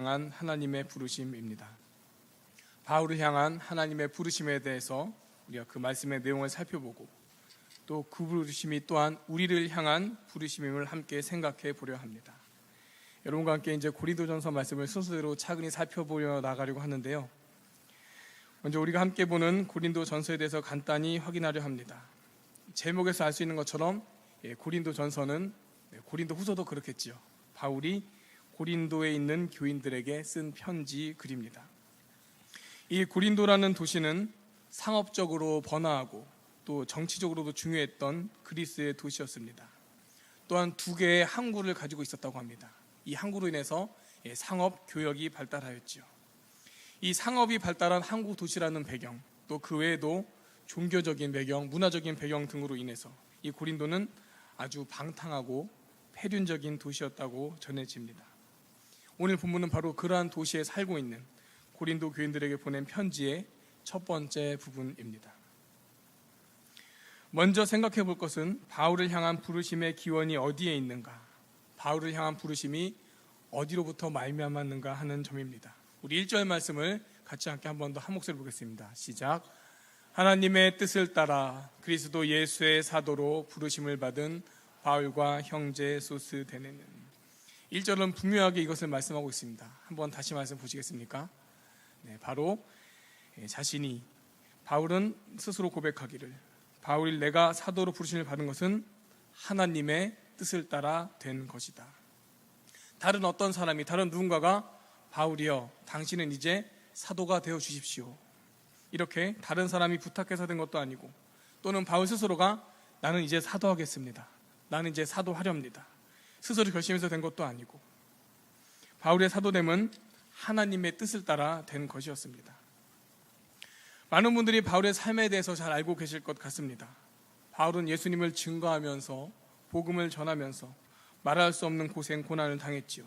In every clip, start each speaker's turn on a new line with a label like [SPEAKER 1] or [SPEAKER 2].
[SPEAKER 1] 향한 하나님의 부르심입니다. 바울을 향한 하나님의 부르심에 대해서 우리가 그 말씀의 내용을 살펴보고 또 그 부르심이 또한 우리를 향한 부르심임을 함께 생각해 보려 합니다. 여러분과 함께 이제 고린도전서 말씀을 순서대로 차근히 살펴보려 나가려고 하는데요. 먼저 우리가 함께 보는 고린도전서에 대해서 간단히 확인하려 합니다. 제목에서 알 수 있는 것처럼 고린도전서는 고린도후서도 그렇겠지요. 바울이 고린도에 있는 교인들에게 쓴 편지 글입니다. 이 고린도라는 도시는 상업적으로 번화하고 또 정치적으로도 중요했던 그리스의 도시였습니다. 또한 두 개의 항구를 가지고 있었다고 합니다. 이 항구로 인해서 상업 교역이 발달하였지요. 이 상업이 발달한 항구 도시라는 배경, 또 그 외에도 종교적인 배경, 문화적인 배경 등으로 인해서 이 고린도는 아주 방탕하고 폐륜적인 도시였다고 전해집니다. 오늘 본문은 바로 그러한 도시에 살고 있는 고린도 교인들에게 보낸 편지의 첫 번째 부분입니다. 먼저 생각해 볼 것은 바울을 향한 부르심의 기원이 어디에 있는가, 바울을 향한 부르심이 어디로부터 말미암았는가 하는 점입니다. 우리 1절 말씀을 같이 함께 한 번 더 한 목소리 보겠습니다. 시작. 하나님의 뜻을 따라 그리스도 예수의 사도로 부르심을 받은 바울과 형제 소스데네는. 1절은 분명하게 이것을 말씀하고 있습니다. 한번 다시 말씀 보시겠습니까? 바로 자신이, 바울은 스스로 고백하기를, 바울이 내가 사도로 부르심을 받은 것은 하나님의 뜻을 따라 된 것이다. 다른 어떤 사람이, 다른 누군가가 바울이여 당신은 이제 사도가 되어 주십시오, 이렇게 다른 사람이 부탁해서 된 것도 아니고, 또는 바울 스스로가 나는 이제 사도하겠습니다, 나는 이제 사도하렵니다, 스스로 결심해서 된 것도 아니고, 바울의 사도됨은 하나님의 뜻을 따라 된 것이었습니다. 많은 분들이 바울의 삶에 대해서 잘 알고 계실 것 같습니다. 바울은 예수님을 증거하면서 복음을 전하면서 말할 수 없는 고생, 고난을 당했지요.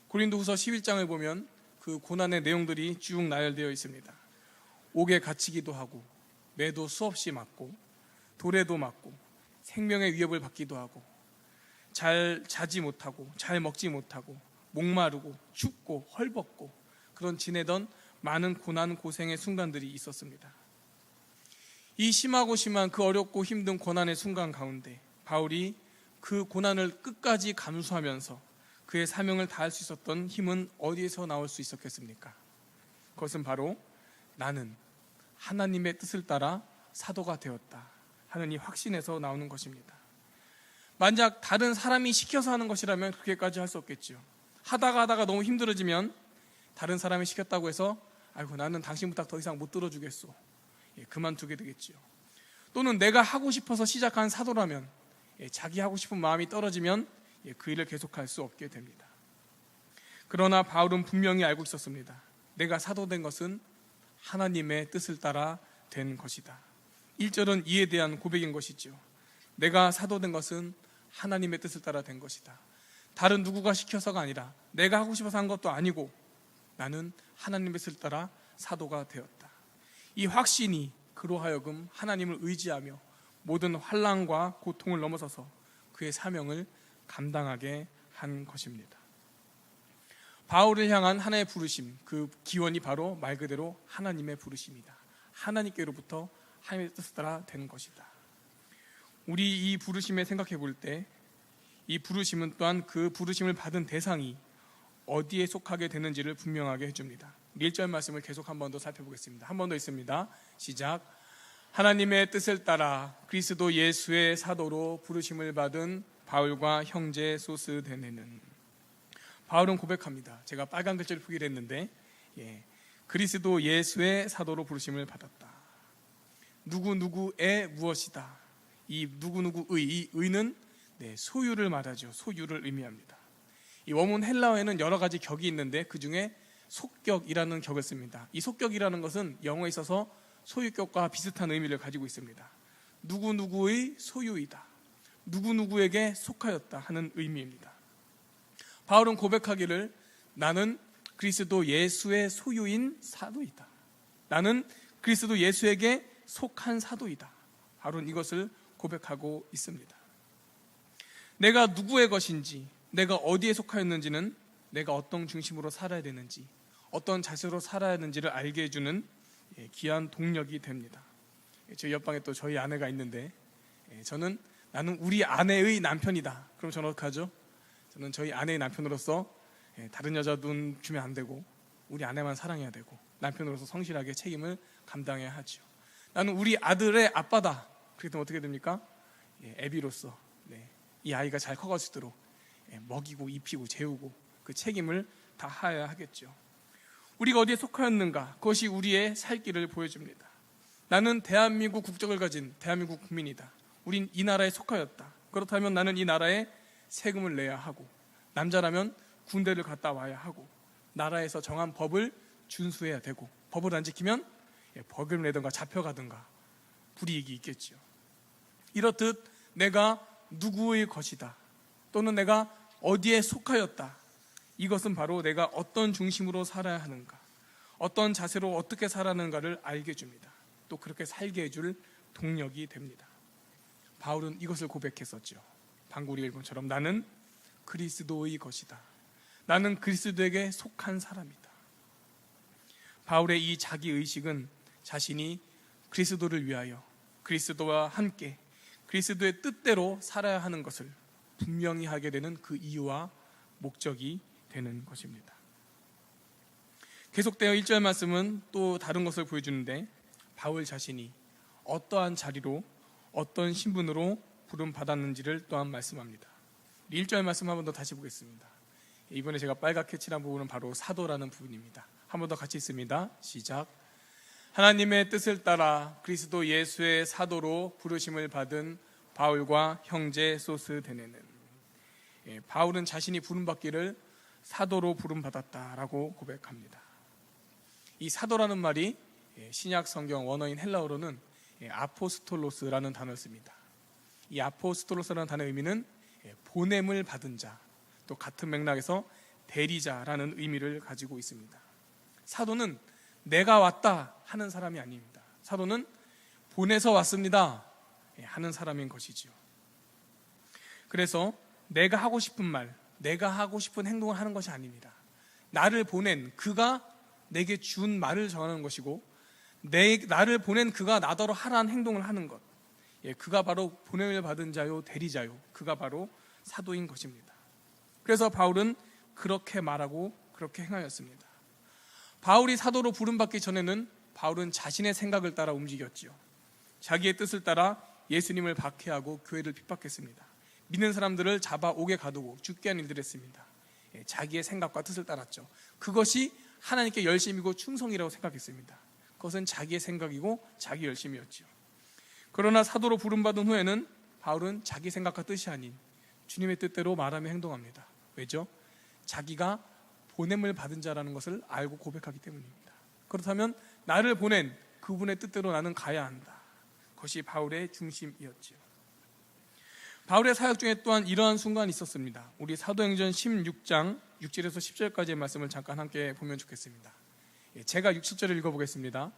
[SPEAKER 1] 고린도후서 11장을 보면 그 고난의 내용들이 쭉 나열되어 있습니다. 옥에 갇히기도 하고, 매도 수없이 맞고, 돌에도 맞고, 생명의 위협을 받기도 하고, 잘 자지 못하고, 잘 먹지 못하고, 목마르고 춥고 헐벗고, 그런 지내던 많은 고난 고생의 순간들이 있었습니다. 이 심하고 심한 그 어렵고 힘든 고난의 순간 가운데 바울이 그 고난을 끝까지 감수하면서 그의 사명을 다할 수 있었던 힘은 어디에서 나올 수 있었겠습니까? 그것은 바로 나는 하나님의 뜻을 따라 사도가 되었다 하는 이 확신에서 나오는 것입니다. 만약 다른 사람이 시켜서 하는 것이라면 그렇게까지 할 수 없겠죠. 하다가 너무 힘들어지면 다른 사람이 시켰다고 해서 아이고 나는 당신 부탁 더 이상 못 들어주겠소, 그만두게 되겠지요. 또는 내가 하고 싶어서 시작한 사도라면 자기 하고 싶은 마음이 떨어지면 그 일을 계속할 수 없게 됩니다. 그러나 바울은 분명히 알고 있었습니다. 내가 사도된 것은 하나님의 뜻을 따라 된 것이다. 1절은 이에 대한 고백인 것이죠. 내가 사도된 것은 하나님의 뜻을 따라 된 것이다. 다른 누구가 시켜서가 아니라 내가 하고 싶어서 한 것도 아니고 나는 하나님의 뜻을 따라 사도가 되었다. 이 확신이 그로 하여금 하나님을 의지하며 모든 환난과 고통을 넘어서서 그의 사명을 감당하게 한 것입니다. 바울을 향한 하나의 부르심, 그 기원이 바로 말 그대로 하나님의 부르심이다. 하나님께로부터 하나님의 뜻을 따라 된 것이다. 우리 이 부르심에 생각해 볼 때 이 부르심은 또한 그 부르심을 받은 대상이 어디에 속하게 되는지를 분명하게 해줍니다. 1절 말씀을 계속 한 번 더 살펴보겠습니다. 한 번 더 있습니다. 시작. 하나님의 뜻을 따라 그리스도 예수의 사도로 부르심을 받은 바울과 형제 소스데네는. 바울은 고백합니다. 제가 빨간 글자를 표기를 했는데 그리스도 예수의 사도로 부르심을 받았다. 누구누구의 무엇이다. 이 누구누구의, 이 의는 소유를 말하죠. 소유를 의미합니다. 이 원문 헬라어에는 여러 가지 격이 있는데 그 중에 속격이라는 격을 씁니다. 이 속격이라는 것은 영어에 있어서 소유격과 비슷한 의미를 가지고 있습니다. 누구누구의 소유이다, 누구누구에게 속하였다 하는 의미입니다. 바울은 고백하기를 나는 그리스도 예수의 소유인 사도이다, 나는 그리스도 예수에게 속한 사도이다. 바울은 이것을 고백하고 있습니다. 내가 누구의 것인지, 내가 어디에 속하였는지는 내가 어떤 중심으로 살아야 되는지, 어떤 자세로 살아야 하는지를 알게 해주는 귀한 동력이 됩니다. 저희 옆방에 또 저희 아내가 있는데, 나는 우리 아내의 남편이다. 그럼 저는 어떻게 하죠? 저는 저희 아내의 남편으로서 다른 여자 눈 주면 안 되고, 우리 아내만 사랑해야 되고, 남편으로서 성실하게 책임을 감당해야 하죠. 나는 우리 아들의 아빠다. 그렇게 되면 어떻게 됩니까? 애비로서 이 아이가 잘 커갈 수 있도록 먹이고 입히고 재우고 그 책임을 다해야 하겠죠. 우리가 어디에 속하였는가, 그것이 우리의 살 길을 보여줍니다. 나는 대한민국 국적을 가진 대한민국 국민이다. 우린 이 나라에 속하였다. 그렇다면 나는 이 나라에 세금을 내야 하고, 남자라면 군대를 갔다 와야 하고, 나라에서 정한 법을 준수해야 되고, 법을 안 지키면 벌금을 내든가 잡혀가든가 불이익이 있겠죠. 이렇듯 내가 누구의 것이다, 또는 내가 어디에 속하였다, 이것은 바로 내가 어떤 중심으로 살아야 하는가, 어떤 자세로 어떻게 살아가는가를 알게 해줍니다. 또 그렇게 살게 해줄 동력이 됩니다. 바울은 이것을 고백했었죠. 방금 우리가 읽은 것처럼 나는 그리스도의 것이다. 나는 그리스도에게 속한 사람이다. 바울의 이 자기의식은 자신이 그리스도를 위하여, 그리스도와 함께 그리스도의 뜻대로 살아야 하는 것을 분명히 하게 되는 그 이유와 목적이 되는 것입니다. 계속되어 1절 말씀은 또 다른 것을 보여주는데, 바울 자신이 어떠한 자리로 어떤 신분으로 부름받았는지를 또한 말씀합니다. 1절 말씀 한 번 더 다시 보겠습니다. 이번에 제가 빨갛게 칠한 부분은 바로 사도라는 부분입니다. 한 번 더 같이 읽습니다. 시작. 하나님의 뜻을 따라 그리스도 예수의 사도로 부르심을 받은 바울과 형제 소스데네는, 바울은 자신이 부름받기를 사도로 부름받았다라고 고백합니다. 이 사도라는 말이 신약 성경 원어인 헬라어로는 아포스톨로스라는 단어를 씁니다. 이 아포스톨로스라는 단어의 의미는 보냄을 받은 자, 또 같은 맥락에서 대리자라는 의미를 가지고 있습니다. 사도는 내가 왔다 하는 사람이 아닙니다. 사도는 보내서 왔습니다 하는 사람인 것이죠. 그래서 내가 하고 싶은 말, 내가 하고 싶은 행동을 하는 것이 아닙니다. 나를 보낸 그가 내게 준 말을 전하는 것이고, 나를 보낸 그가 나더러 하라는 행동을 하는 것, 그가 바로 보냄을 받은 자요, 대리자요, 그가 바로 사도인 것입니다. 그래서 바울은 그렇게 말하고 그렇게 행하였습니다. 바울이 사도로 부름받기 전에는 바울은 자신의 생각을 따라 움직였지요. 자기의 뜻을 따라 예수님을 박해하고 교회를 핍박했습니다. 믿는 사람들을 잡아옥에 가두고 죽게 하는 일들을 했습니다. 자기의 생각과 뜻을 따랐죠. 그것이 하나님께 열심이고 충성이라고 생각했습니다. 그것은 자기의 생각이고 자기 열심이었죠. 그러나 사도로 부름받은 후에는 바울은 자기 생각과 뜻이 아닌 주님의 뜻대로 말하며 행동합니다. 왜죠? 자기가 보냄을 받은 자라는 것을 알고 고백하기 때문입니다. 그렇다면 나를 보낸 그분의 뜻대로 나는 가야 한다. 그것이 바울의 중심이었죠. 바울의 사역 중에 또한 이러한 순간이 있었습니다. 우리 사도행전 16장 6절에서 10절까지의 말씀을 잠깐 함께 보면 좋겠습니다. 제가 6, 7절을 읽어보겠습니다.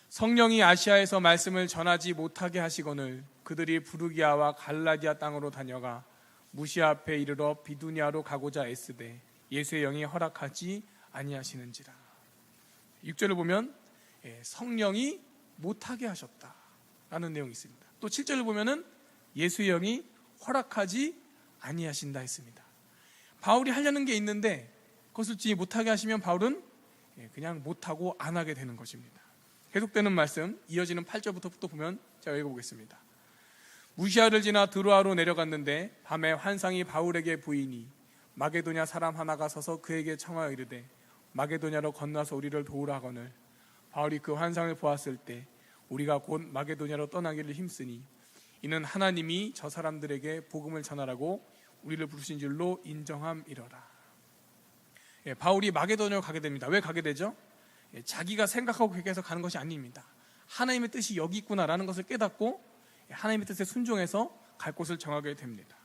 [SPEAKER 1] 성령이 아시아에서 말씀을 전하지 못하게 하시거늘 그들이 부르기아와 갈라디아 땅으로 다녀가 무시아 앞에 이르러 비두니아로 가고자 애쓰되 예수의 영이 허락하지 아니하시는지라. 6절을 보면 성령이 못하게 하셨다라는 내용이 있습니다. 또 7절을 보면은 예수의 영이 허락하지 아니하신다 했습니다. 바울이 하려는 게 있는데 그것을 못하게 하시면 바울은 그냥 못하고 안 하게 되는 것입니다. 계속되는 말씀, 이어지는 8절부터 또 보면 제가 읽어보겠습니다. 무시아를 지나 드로아로 내려갔는데 밤에 환상이 바울에게 보이니 마게도냐 사람 하나가 서서 그에게 청하여 이르되 마게도냐로 건너서 우리를 도우라 하거늘 바울이 그 환상을 보았을 때 우리가 곧 마게도냐로 떠나기를 힘쓰니 이는 하나님이 저 사람들에게 복음을 전하라고 우리를 부르신 줄로 인정함이러라. 바울이 마게도냐로 가게 됩니다. 왜 가게 되죠? 자기가 생각하고 계획해서 가는 것이 아닙니다. 하나님의 뜻이 여기 있구나라는 것을 깨닫고 하나님의 뜻에 순종해서 갈 곳을 정하게 됩니다.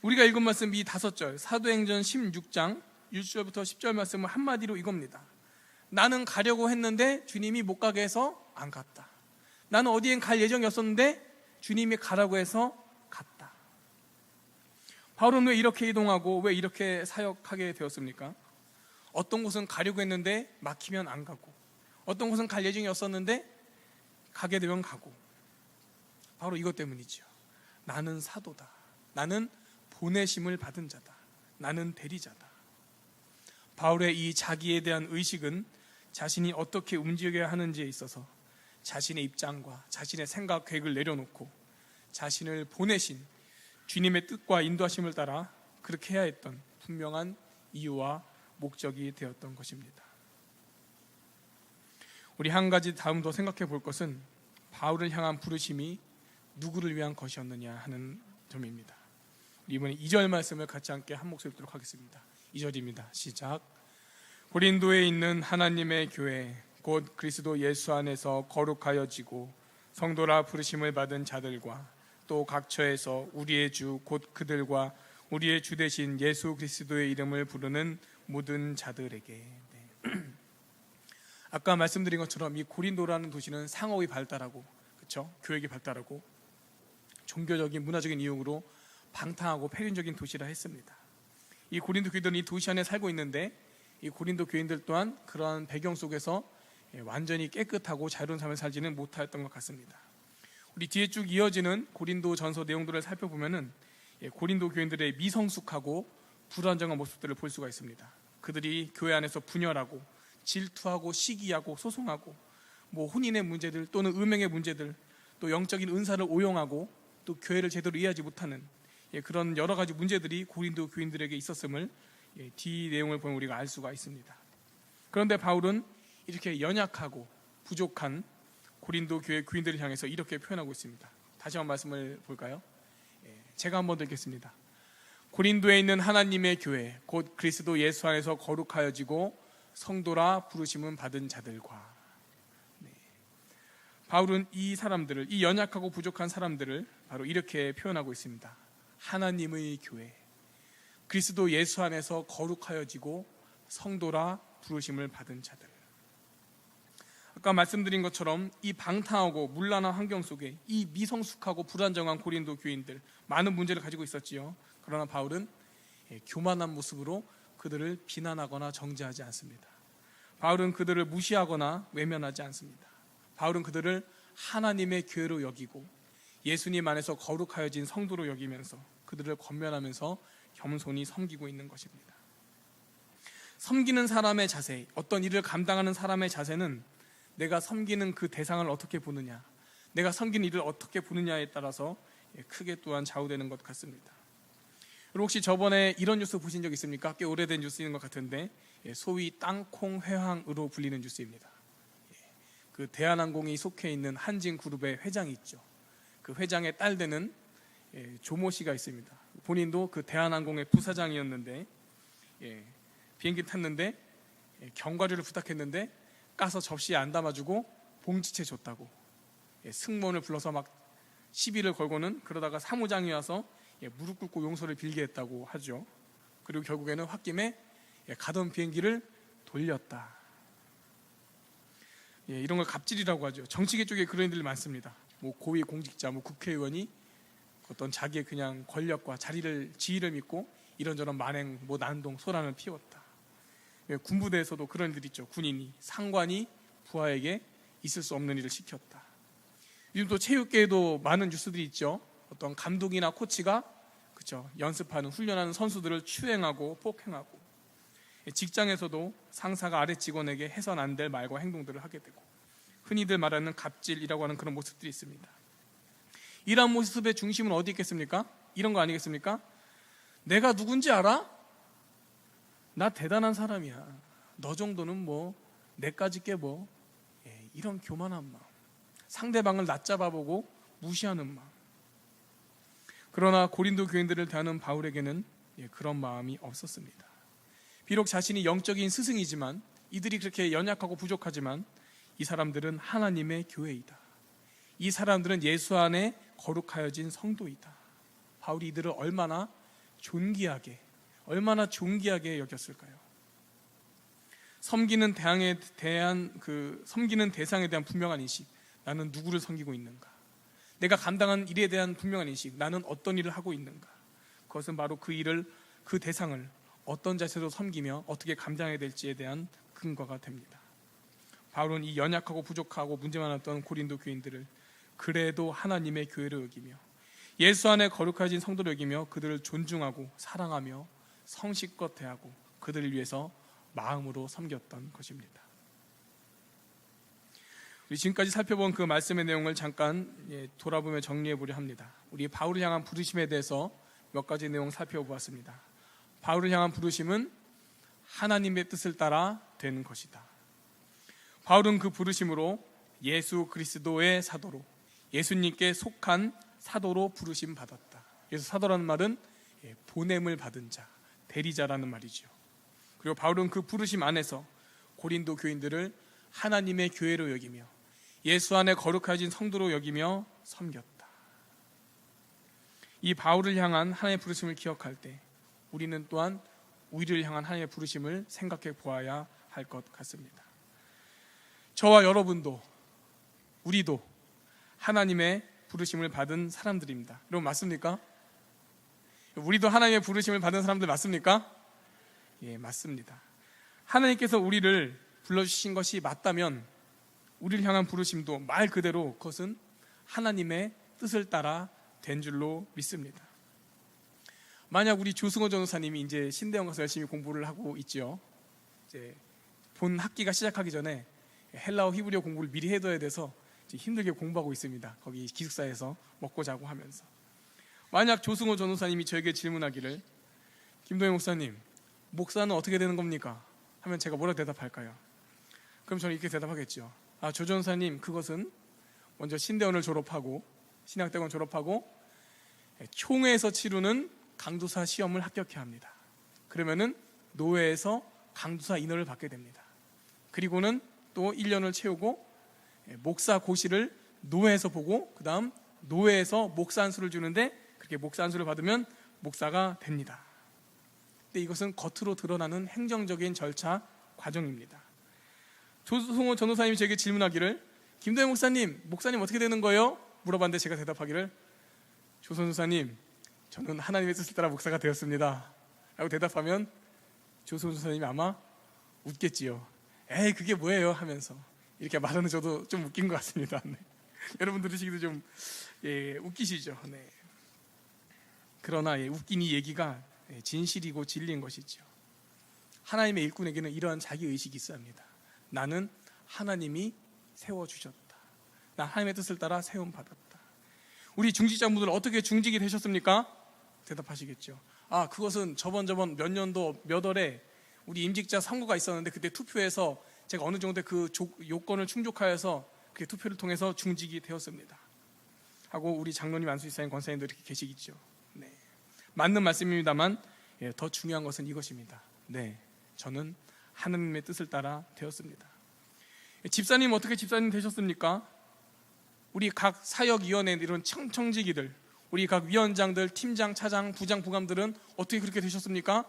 [SPEAKER 1] 우리가 읽은 말씀 이 5절 사도행전 16장 1절부터 10절 말씀을 한마디로 이겁니다. 나는 가려고 했는데 주님이 못 가게 해서 안 갔다. 나는 어디엔 갈 예정이었었는데 주님이 가라고 해서 갔다. 바울은 왜 이렇게 이동하고 왜 이렇게 사역하게 되었습니까? 어떤 곳은 가려고 했는데 막히면 안 가고, 어떤 곳은 갈 예정이었었는데 가게 되면 가고, 바로 이것 때문이죠. 나는 사도다. 나는 보내심을 받은 자다. 나는 대리자다. 바울의 이 자기에 대한 의식은 자신이 어떻게 움직여야 하는지에 있어서 자신의 입장과 자신의 생각, 계획을 내려놓고 자신을 보내신 주님의 뜻과 인도하심을 따라 그렇게 해야 했던 분명한 이유와 목적이 되었던 것입니다. 우리 한 가지 다음 더 생각해 볼 것은 바울을 향한 부르심이 누구를 위한 것이었느냐 하는 점입니다. 이번에 2절 말씀을 같이 함께 한 목소리 듣도록 하겠습니다. 2절입니다. 시작. 고린도에 있는 하나님의 교회 곧 그리스도 예수 안에서 거룩하여지고 성도라 부르심을 받은 자들과 또 각처에서 우리의 주 곧 그들과 우리의 주 되신 예수 그리스도의 이름을 부르는 모든 자들에게. 아까 말씀드린 것처럼 이 고린도라는 도시는 상업이 발달하고, 그렇죠? 교육이 발달하고 종교적인 문화적인 이유로 방탕하고 폐륜적인 도시라 했습니다. 이 고린도 교인들은 이 도시 안에 살고 있는데 이 고린도 교인들 또한 그러한 배경 속에서 완전히 깨끗하고 자유로운 삶을 살지는 못하였던 것 같습니다. 우리 뒤에 쭉 이어지는 고린도 전서 내용들을 살펴보면은 고린도 교인들의 미성숙하고 불안정한 모습들을 볼 수가 있습니다. 그들이 교회 안에서 분열하고 질투하고 시기하고 소송하고 혼인의 문제들 또는 음행의 문제들, 또 영적인 은사를 오용하고 또 교회를 제대로 이해하지 못하는 그런 여러 가지 문제들이 고린도 교인들에게 있었음을 뒤 내용을 보면 우리가 알 수가 있습니다. 그런데 바울은 이렇게 연약하고 부족한 고린도 교회 교인들을 향해서 이렇게 표현하고 있습니다. 다시 한번 말씀을 볼까요? 제가 한번 더 읽겠습니다. 고린도에 있는 하나님의 교회 곧 그리스도 예수 안에서 거룩하여지고 성도라 부르심은 받은 자들과. 바울은 이 사람들을, 이 연약하고 부족한 사람들을 바로 이렇게 표현하고 있습니다. 하나님의 교회, 그리스도 예수 안에서 거룩하여지고 성도라 부르심을 받은 자들. 아까 말씀드린 것처럼 이 방탕하고 문란한 환경 속에 이 미성숙하고 불안정한 고린도 교인들, 많은 문제를 가지고 있었지요. 그러나 바울은 교만한 모습으로 그들을 비난하거나 정죄하지 않습니다. 바울은 그들을 무시하거나 외면하지 않습니다. 바울은 그들을 하나님의 교회로 여기고 예수님 안에서 거룩하여진 성도로 여기면서 그들을 권면하면서 겸손히 섬기고 있는 것입니다. 섬기는 사람의 자세, 어떤 일을 감당하는 사람의 자세는 내가 섬기는 그 대상을 어떻게 보느냐, 내가 섬기는 일을 어떻게 보느냐에 따라서 크게 또한 좌우되는 것 같습니다. 그리고 혹시 저번에 이런 뉴스 보신 적 있습니까? 꽤 오래된 뉴스인 것 같은데 소위 땅콩 회항으로 불리는 뉴스입니다. 그 대한항공이 속해 있는 한진그룹의 회장이 있죠. 그 회장의 딸 되는 조모 씨가 있습니다. 본인도 그 대한항공의 부사장이었는데 비행기 탔는데 견과류를 부탁했는데 까서 접시에 안 담아주고 봉지채 줬다고 승무원을 불러서 막 시비를 걸고는 그러다가 사무장이 와서 무릎 꿇고 용서를 빌게 했다고 하죠. 그리고 결국에는 홧김에 가던 비행기를 돌렸다. 이런 걸 갑질이라고 하죠. 정치계 쪽에 그런 일들이 많습니다. 고위 공직자, 국회의원이 어떤 자기의 그냥 권력과 지위를 믿고 이런저런 만행, 난동, 소란을 피웠다. 군부대에서도 그런 일이 있죠. 군인이, 상관이 부하에게 있을 수 없는 일을 시켰다. 요즘 또 체육계에도 많은 뉴스들이 있죠. 어떤 감독이나 코치가 연습하는, 훈련하는 선수들을 추행하고 폭행하고, 직장에서도 상사가 아래 직원에게 해선 안 될 말과 행동들을 하게 되고, 흔히들 말하는 갑질이라고 하는 그런 모습들이 있습니다. 이런 모습의 중심은 어디 있겠습니까? 이런 거 아니겠습니까? 내가 누군지 알아? 나 대단한 사람이야. 너 정도는 내까지 깨 이런 교만한 마음, 상대방을 낮잡아보고 무시하는 마음. 그러나 고린도 교인들을 대하는 바울에게는 그런 마음이 없었습니다. 비록 자신이 영적인 스승이지만, 이들이 그렇게 연약하고 부족하지만 이 사람들은 하나님의 교회이다. 이 사람들은 예수 안에 거룩하여진 성도이다. 바울이 이들을 얼마나 존귀하게 여겼을까요? 섬기는 대상에 대한 분명한 인식, 나는 누구를 섬기고 있는가? 내가 감당한 일에 대한 분명한 인식, 나는 어떤 일을 하고 있는가? 그것은 바로 그 대상을 어떤 자세로 섬기며 어떻게 감당해야 될지에 대한 근거가 됩니다. 바울은 이 연약하고 부족하고 문제 많았던 고린도 교인들을 그래도 하나님의 교회로 여기며 예수 안에 거룩하신 성도로 여기며 그들을 존중하고 사랑하며 성실껏 대하고 그들을 위해서 마음으로 섬겼던 것입니다. 우리 지금까지 살펴본 그 말씀의 내용을 잠깐 돌아보며 정리해 보려 합니다. 우리 바울을 향한 부르심에 대해서 몇 가지 내용 살펴보았습니다. 바울을 향한 부르심은 하나님의 뜻을 따라 된 것이다. 바울은 그 부르심으로 예수 그리스도의 사도로, 예수님께 속한 사도로 부르심 받았다. 그래서 사도라는 말은 보냄을 받은 자, 대리자라는 말이죠. 그리고 바울은 그 부르심 안에서 고린도 교인들을 하나님의 교회로 여기며 예수 안에 거룩하신 성도로 여기며 섬겼다. 이 바울을 향한 하나님의 부르심을 기억할 때 우리는 또한 우리를 향한 하나님의 부르심을 생각해 보아야 할 것 같습니다. 저와 여러분도, 우리도 하나님의 부르심을 받은 사람들입니다. 여러분 맞습니까? 우리도 하나님의 부르심을 받은 사람들 맞습니까? 예, 맞습니다. 하나님께서 우리를 불러주신 것이 맞다면 우리를 향한 부르심도 말 그대로 그것은 하나님의 뜻을 따라 된 줄로 믿습니다. 만약 우리 조승호 전도사님이 이제 신대원 가서 열심히 공부를 하고 있죠. 이제 본 학기가 시작하기 전에 헬라어 히브리어 공부를 미리 해둬야 돼서 힘들게 공부하고 있습니다. 거기 기숙사에서 먹고 자고 하면서. 만약 조승호 전도사님이 저에게 질문하기를 김도영 목사님, 목사는 어떻게 되는 겁니까? 하면 제가 뭐라 대답할까요? 그럼 저는 이렇게 대답하겠죠. 조 전도사님, 그것은 먼저 신대원을 졸업하고 신학대학원 졸업하고 총회에서 치르는 강도사 시험을 합격해야 합니다. 그러면은 노회에서 강도사 인허를 받게 됩니다. 그리고는 또 1년을 채우고 목사 고시를 노회에서 보고 그 다음 노회에서 목사 안수를 주는데 그렇게 목사 안수를 받으면 목사가 됩니다. 근데 이것은 겉으로 드러나는 행정적인 절차 과정입니다. 조승호 전도사님이 제게 질문하기를 김도영 목사님, 목사님 어떻게 되는 거예요? 물어봤는데 제가 대답하기를 조 전도사님, 저는 하나님의 뜻을 따라 목사가 되었습니다 라고 대답하면 조승호 전도사님이 아마 웃겠지요. 에이 그게 뭐예요? 하면서 이렇게 말하는 저도 좀 웃긴 것 같습니다. 네. 여러분 들으시기도 좀 웃기시죠? 네. 그러나 웃긴 이 얘기가 진실이고 진리인 것이죠. 하나님의 일꾼에게는 이러한 자기의식이 있어야 합니다. 나는 하나님이 세워주셨다. 나 하나님의 뜻을 따라 세움받았다. 우리 중직자분들 어떻게 중직이 되셨습니까? 대답하시겠죠. 그것은 저번 몇 년도 몇 월에 우리 임직자 선거가 있었는데 그때 투표해서 제가 어느 정도 그 요건을 충족하여서 그 투표를 통해서 중직이 되었습니다 하고 우리 장로님, 안수지사님, 권사님들 이렇게 계시겠죠. 네. 맞는 말씀입니다만 더 중요한 것은 이것입니다. 네, 저는 하나님의 뜻을 따라 되었습니다. 집사님 어떻게 집사님 되셨습니까? 우리 각 사역위원회 이런 청직이들, 우리 각 위원장들, 팀장, 차장, 부장, 부감들은 어떻게 그렇게 되셨습니까?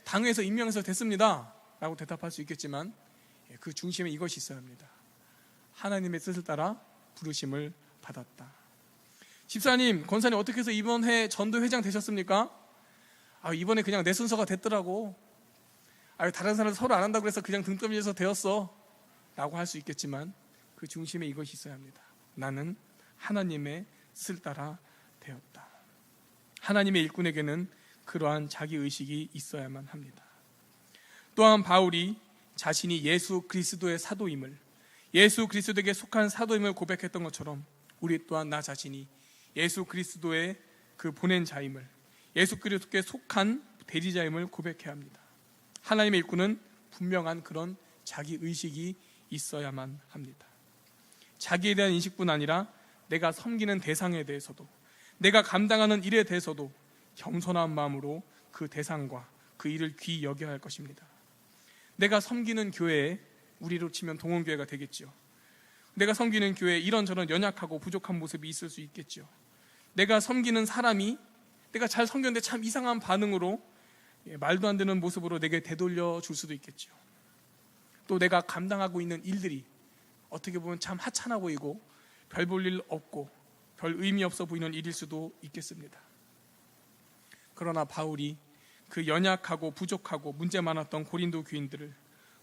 [SPEAKER 1] 당에서 임명해서 됐습니다 라고 대답할 수 있겠지만 그 중심에 이것이 있어야 합니다. 하나님의 뜻을 따라 부르심을 받았다. 집사님, 권사님 어떻게 해서 이번 해 전도회장 되셨습니까? 이번에 그냥 내 순서가 됐더라고. 다른 사람들 서로 안 한다고 해서 그냥 등 떠밀려서 되었어 라고 할 수 있겠지만 그 중심에 이것이 있어야 합니다. 나는 하나님의 뜻을 따라 되었다. 하나님의 일꾼에게는 그러한 자기의식이 있어야만 합니다. 또한 바울이 자신이 예수 그리스도의 사도임을, 예수 그리스도에게 속한 사도임을 고백했던 것처럼 우리 또한 나 자신이 예수 그리스도의 그 보낸 자임을, 예수 그리스도께 속한 대리자임을 고백해야 합니다. 하나님의 일꾼은 분명한 그런 자기의식이 있어야만 합니다. 자기에 대한 인식뿐 아니라 내가 섬기는 대상에 대해서도, 내가 감당하는 일에 대해서도 겸손한 마음으로 그 대상과 그 일을 귀히 여겨야 할 것입니다. 내가 섬기는 교회에, 우리로 치면 동원교회가 되겠죠. 내가 섬기는 교회에 이런저런 연약하고 부족한 모습이 있을 수 있겠죠. 내가 섬기는 사람이 내가 잘 섬겼는데 참 이상한 반응으로, 말도 안 되는 모습으로 내게 되돌려 줄 수도 있겠죠. 또 내가 감당하고 있는 일들이 어떻게 보면 참 하찮아 보이고 별 볼 일 없고 별 의미 없어 보이는 일일 수도 있겠습니다. 그러나 바울이 그 연약하고 부족하고 문제 많았던 고린도 교인들을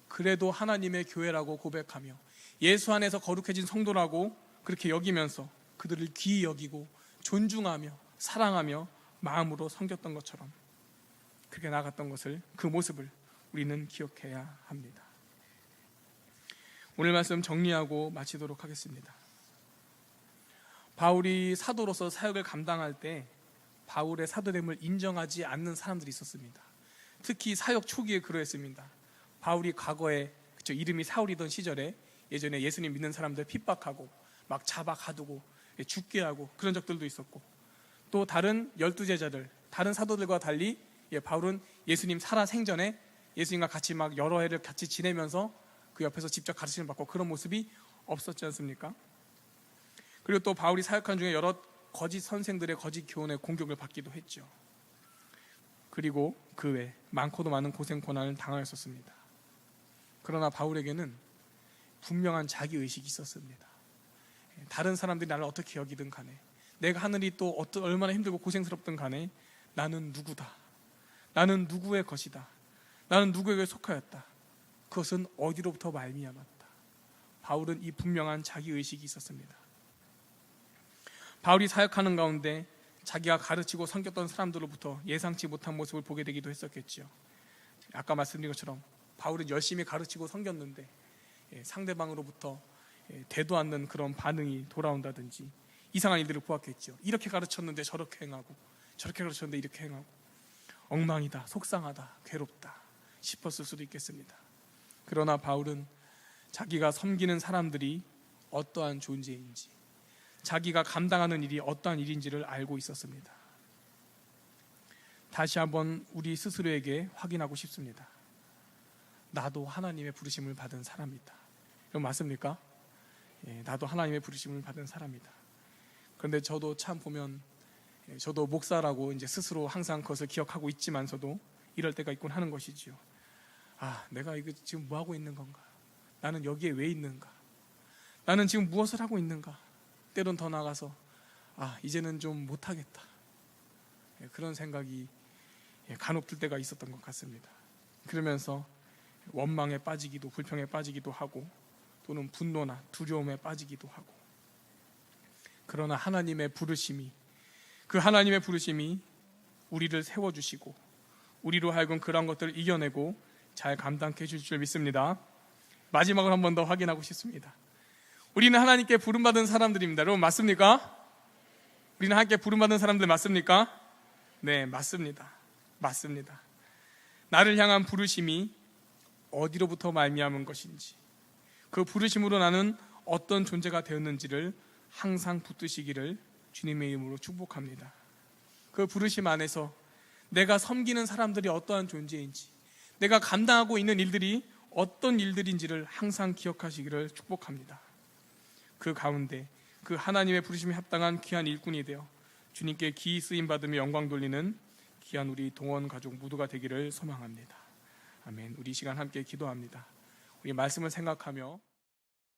[SPEAKER 1] 그래도 하나님의 교회라고 고백하며 예수 안에서 거룩해진 성도라고 그렇게 여기면서 그들을 귀히 여기고 존중하며 사랑하며 마음으로 섬겼던 것처럼 그렇게 나갔던 것을, 그 모습을 우리는 기억해야 합니다. 오늘 말씀 정리하고 마치도록 하겠습니다. 바울이 사도로서 사역을 감당할 때 바울의 사도됨을 인정하지 않는 사람들이 있었습니다. 특히 사역 초기에 그러했습니다. 바울이 과거에 이름이 사울이던 시절에 예전에 예수님 믿는 사람들 핍박하고 막 잡아 가두고 죽게 하고 그런 적들도 있었고, 또 다른 12제자들, 다른 사도들과 달리 바울은 예수님 살아 생전에 예수님과 같이 막 여러 해를 같이 지내면서 그 옆에서 직접 가르침을 받고 그런 모습이 없었지 않습니까? 그리고 또 바울이 사역한 중에 여러 거짓 선생들의 거짓 교훈에 공격을 받기도 했죠. 그리고 그 외 많고도 많은 고생 고난을 당하였었습니다. 그러나 바울에게는 분명한 자기의식이 있었습니다. 다른 사람들이 나를 어떻게 여기든 간에, 내가 하는 일이 또 얼마나 힘들고 고생스럽든 간에 나는 누구다, 나는 누구의 것이다, 나는 누구에게 속하였다, 그것은 어디로부터 말미암았다. 바울은 이 분명한 자기의식이 있었습니다. 바울이 사역하는 가운데 자기가 가르치고 섬겼던 사람들로부터 예상치 못한 모습을 보게 되기도 했었겠죠. 아까 말씀드린 것처럼 바울은 열심히 가르치고 섬겼는데 상대방으로부터 되도 않는 그런 반응이 돌아온다든지 이상한 일들을 보았겠죠. 이렇게 가르쳤는데 저렇게 행하고, 저렇게 가르쳤는데 이렇게 행하고, 엉망이다, 속상하다, 괴롭다 싶었을 수도 있겠습니다. 그러나 바울은 자기가 섬기는 사람들이 어떠한 존재인지, 자기가 감당하는 일이 어떠한 일인지를 알고 있었습니다. 다시 한번 우리 스스로에게 확인하고 싶습니다. 나도 하나님의 부르심을 받은 사람이다. 이건 맞습니까? 나도 하나님의 부르심을 받은 사람이다. 그런데 저도 참 보면, 저도 목사라고 이제 스스로 항상 그것을 기억하고 있지만서도 이럴 때가 있곤 하는 것이지요. 내가 이거 지금 뭐 하고 있는 건가? 나는 여기에 왜 있는가? 나는 지금 무엇을 하고 있는가? 때론 더 나아가서 이제는 좀 못하겠다, 그런 생각이 간혹 들 때가 있었던 것 같습니다. 그러면서 원망에 빠지기도, 불평에 빠지기도 하고, 또는 분노나 두려움에 빠지기도 하고. 그러나 하나님의 부르심이, 그 하나님의 부르심이 우리를 세워주시고 우리로 하여금 그런 것들을 이겨내고 잘 감당해 주실 줄 믿습니다. 마지막으로 한 번 더 확인하고 싶습니다. 우리는 하나님께 부름받은 사람들입니다. 여러분 맞습니까? 우리는 하나님께 부름받은 사람들 맞습니까? 네, 맞습니다. 맞습니다. 나를 향한 부르심이 어디로부터 말미암은 것인지, 그 부르심으로 나는 어떤 존재가 되었는지를 항상 붙드시기를 주님의 이름으로 축복합니다. 그 부르심 안에서 내가 섬기는 사람들이 어떠한 존재인지, 내가 감당하고 있는 일들이 어떤 일들인지를 항상 기억하시기를 축복합니다. 그 가운데 그 하나님의 부르심에 합당한 귀한 일꾼이 되어 주님께 기이 쓰임받으며 영광 돌리는 귀한 우리 동원 가족 모두가 되기를 소망합니다. 아멘. 우리 이 시간 함께 기도합니다. 우리 말씀을 생각하며